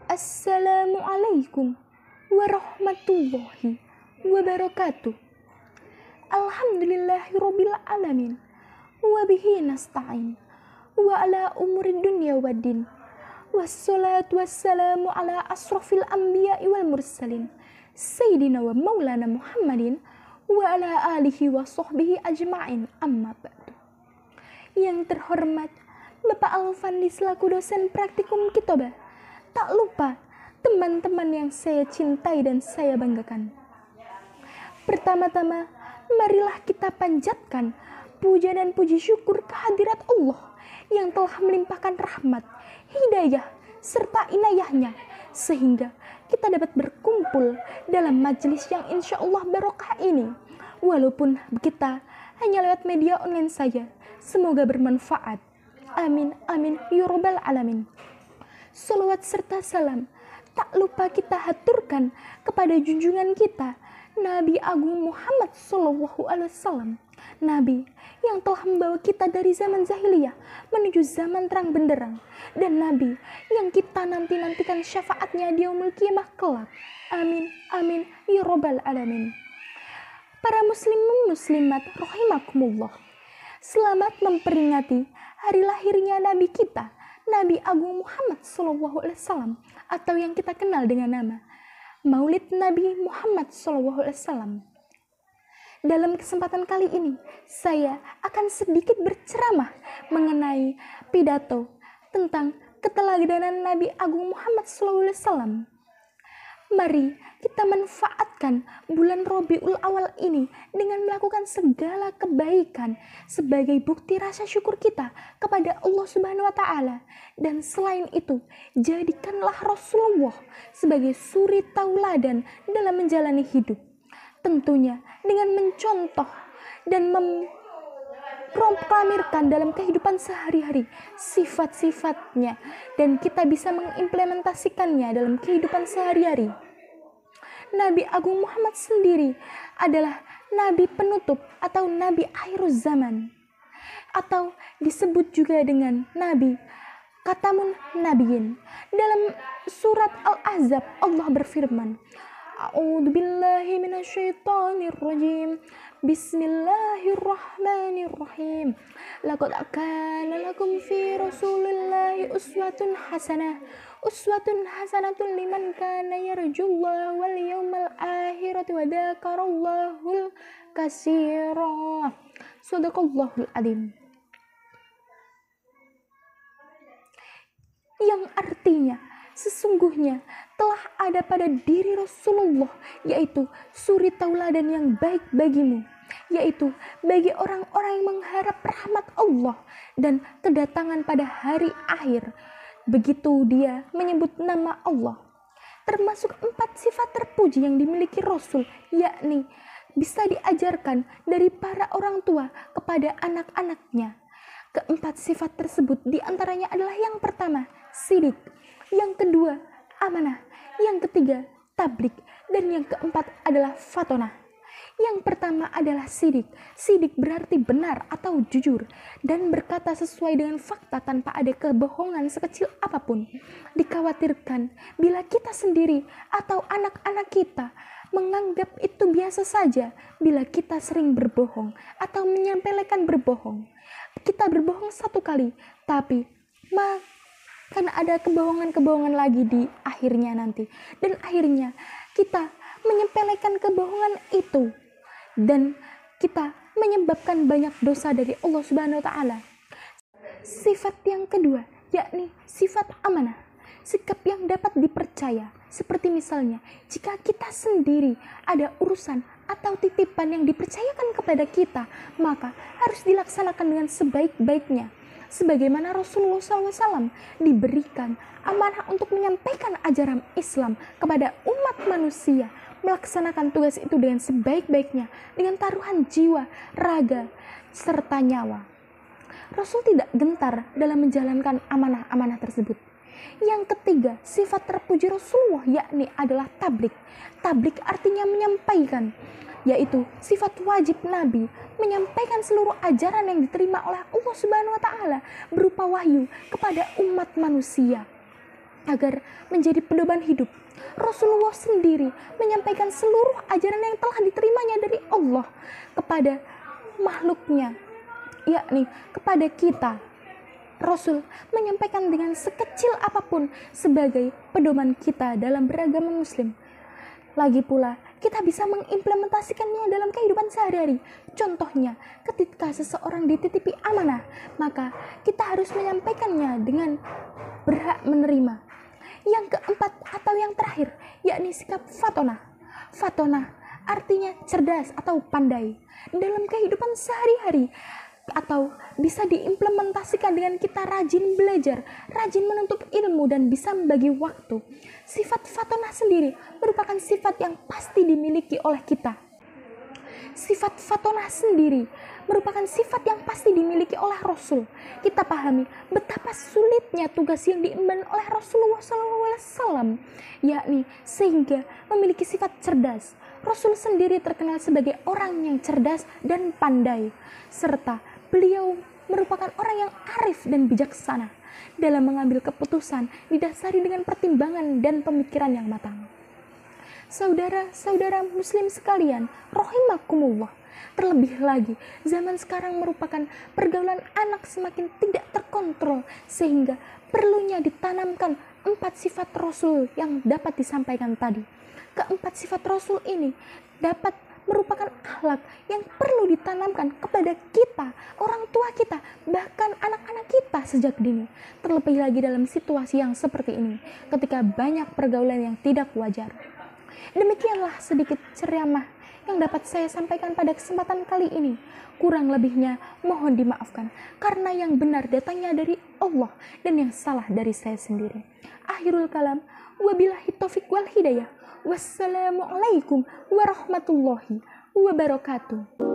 Assalamualaikum warahmatullahi wabarakatuh. Alhamdulillahirabbil alamin. Wa bihi nasta'in. Wa ala umuri dunya waddin. Wassalatu wassalamu ala asrafil anbiya'i wal mursalin. Sayyidina wa maulana Muhammadin wa ala alihi wa sahbihi ajma'in. Amma ba'du. Yang terhormat Bapak Alfandi selaku dosen praktikum Kitobah. Tak lupa teman-teman yang saya cintai dan saya banggakan. Pertama-tama, marilah kita panjatkan puja dan puji syukur kehadirat Allah yang telah melimpahkan rahmat, hidayah, serta inayahnya sehingga kita dapat berkumpul dalam majelis yang insya Allah barokah ini. Walaupun kita hanya lewat media online saja, semoga bermanfaat. Amin, amin, ya rabbal alamin. Salawat serta salam tak lupa kita haturkan kepada junjungan kita Nabi Agung Muhammad SAW, Nabi yang telah membawa kita dari zaman jahiliyah menuju zaman terang benderang, dan Nabi yang kita nantikan syafaatnya di yaumul qiyamah kelak. Amin, amin, ya rabbal alamin. Para muslimin muslimat rahimakumullah, selamat memperingati hari lahirnya Nabi kita, Nabi Agung Muhammad SAW, atau yang kita kenal dengan nama Maulid Nabi Muhammad SAW. Dalam kesempatan kali ini, saya akan sedikit berceramah mengenai pidato tentang keteladanan Nabi Agung Muhammad SAW. Mari kita manfaatkan bulan Rabiul Awal ini dengan melakukan segala kebaikan sebagai bukti rasa syukur kita kepada Allah Subhanahu wa Ta'ala. Dan selain itu, jadikanlah Rasulullah sebagai suri tauladan dalam menjalani hidup. Tentunya dengan mencontoh dan memproklamirkan dalam kehidupan sehari-hari sifat-sifatnya, dan kita bisa mengimplementasikannya dalam kehidupan sehari-hari. Nabi Agung Muhammad sendiri adalah Nabi penutup atau Nabi akhiruz zaman, atau disebut juga dengan Nabi Khatamun Nabiyyin. Dalam surat Al-Ahzab Allah berfirman, A'udzubillahi minasyaitonirrajim. Bismillahirrahmanirrahim. Laqad kana lakum fi Rasulillahi uswatun hasanatun liman kana yarjullaha wal yawmal akhir wa dzakarallahul katsira. Shadaqallahul adzim. Yang artinya sesungguhnya telah ada pada diri Rasulullah, yaitu suri tauladan yang baik bagimu, yaitu bagi orang-orang yang mengharap rahmat Allah dan kedatangan pada hari akhir. Begitu dia menyebut nama Allah. Termasuk 4 sifat terpuji yang dimiliki Rasul, yakni bisa diajarkan dari para orang tua kepada anak-anaknya. Keempat sifat tersebut diantaranya adalah yang pertama, sidik, yang kedua, amanah, yang ketiga, tablik, dan yang keempat adalah fatonah. Yang pertama adalah sidik. Sidik berarti benar atau jujur dan berkata sesuai dengan fakta tanpa ada kebohongan sekecil apapun. Dikhawatirkan bila kita sendiri atau anak-anak kita menganggap itu biasa saja bila kita sering berbohong atau menyampaikan berbohong. Kita berbohong 1 kali, tapi karena ada kebohongan-kebohongan lagi di akhirnya nanti. Dan akhirnya kita menyepelekan kebohongan itu. Dan kita menyebabkan banyak dosa dari Allah Subhanahu wa Ta'ala. Sifat yang kedua, yakni sifat amanah. Sikap yang dapat dipercaya. Seperti misalnya, jika kita sendiri ada urusan atau titipan yang dipercayakan kepada kita, maka harus dilaksanakan dengan sebaik-baiknya. Sebagaimana Rasulullah SAW diberikan amanah untuk menyampaikan ajaran Islam kepada umat manusia, melaksanakan tugas itu dengan sebaik-baiknya, dengan taruhan jiwa, raga, serta nyawa. Rasul tidak gentar dalam menjalankan amanah-amanah tersebut. Yang ketiga, sifat terpuji Rasulullah yakni adalah tablik. Tablik artinya menyampaikan, yaitu sifat wajib Nabi menyampaikan seluruh ajaran yang diterima oleh Allah Subhanahu wa Ta'ala berupa wahyu kepada umat manusia. agar menjadi pedoman hidup. Rasulullah sendiri menyampaikan seluruh ajaran yang telah diterimanya dari Allah kepada makhluknya, yakni kepada kita. Rasul menyampaikan dengan sekecil apapun sebagai pedoman kita dalam beragama muslim. Lagi pula, kita bisa mengimplementasikannya dalam kehidupan sehari-hari. Contohnya, ketika seseorang dititipi amanah, maka kita harus menyampaikannya dengan berhak menerima. Yang keempat atau yang terakhir, yakni sikap fatonah. Fatonah artinya cerdas atau pandai dalam kehidupan sehari-hari, atau bisa diimplementasikan dengan kita rajin belajar, rajin menuntut ilmu, dan bisa membagi waktu. Sifat fatonah sendiri merupakan sifat yang pasti dimiliki oleh kita. Sifat fatonah sendiri merupakan sifat yang pasti dimiliki oleh Rasul. Kita pahami betapa sulitnya tugas yang diemban oleh Rasulullah SAW, yakni sehingga memiliki sifat cerdas. Rasul sendiri terkenal sebagai orang yang cerdas dan pandai, serta beliau merupakan orang yang arif dan bijaksana dalam mengambil keputusan didasari dengan pertimbangan dan pemikiran yang matang. Saudara-saudara muslim sekalian, rahimakumullah. Terlebih lagi, zaman sekarang merupakan pergaulan anak semakin tidak terkontrol, sehingga perlunya ditanamkan 4 sifat Rasul yang dapat disampaikan tadi. Keempat sifat Rasul ini dapat merupakan akhlak yang perlu ditanamkan kepada kita, orang tua kita, bahkan anak-anak kita sejak dini. Terlebih lagi dalam situasi yang seperti ini, ketika banyak pergaulan yang tidak wajar. Demikianlah sedikit ceramah yang dapat saya sampaikan pada kesempatan kali ini. Kurang lebihnya mohon dimaafkan, karena yang benar datangnya dari Allah dan yang salah dari saya sendiri. Akhirul kalam, wabillahi taufik wal hidayah. Wassalamualaikum warahmatullahi wabarakatuh.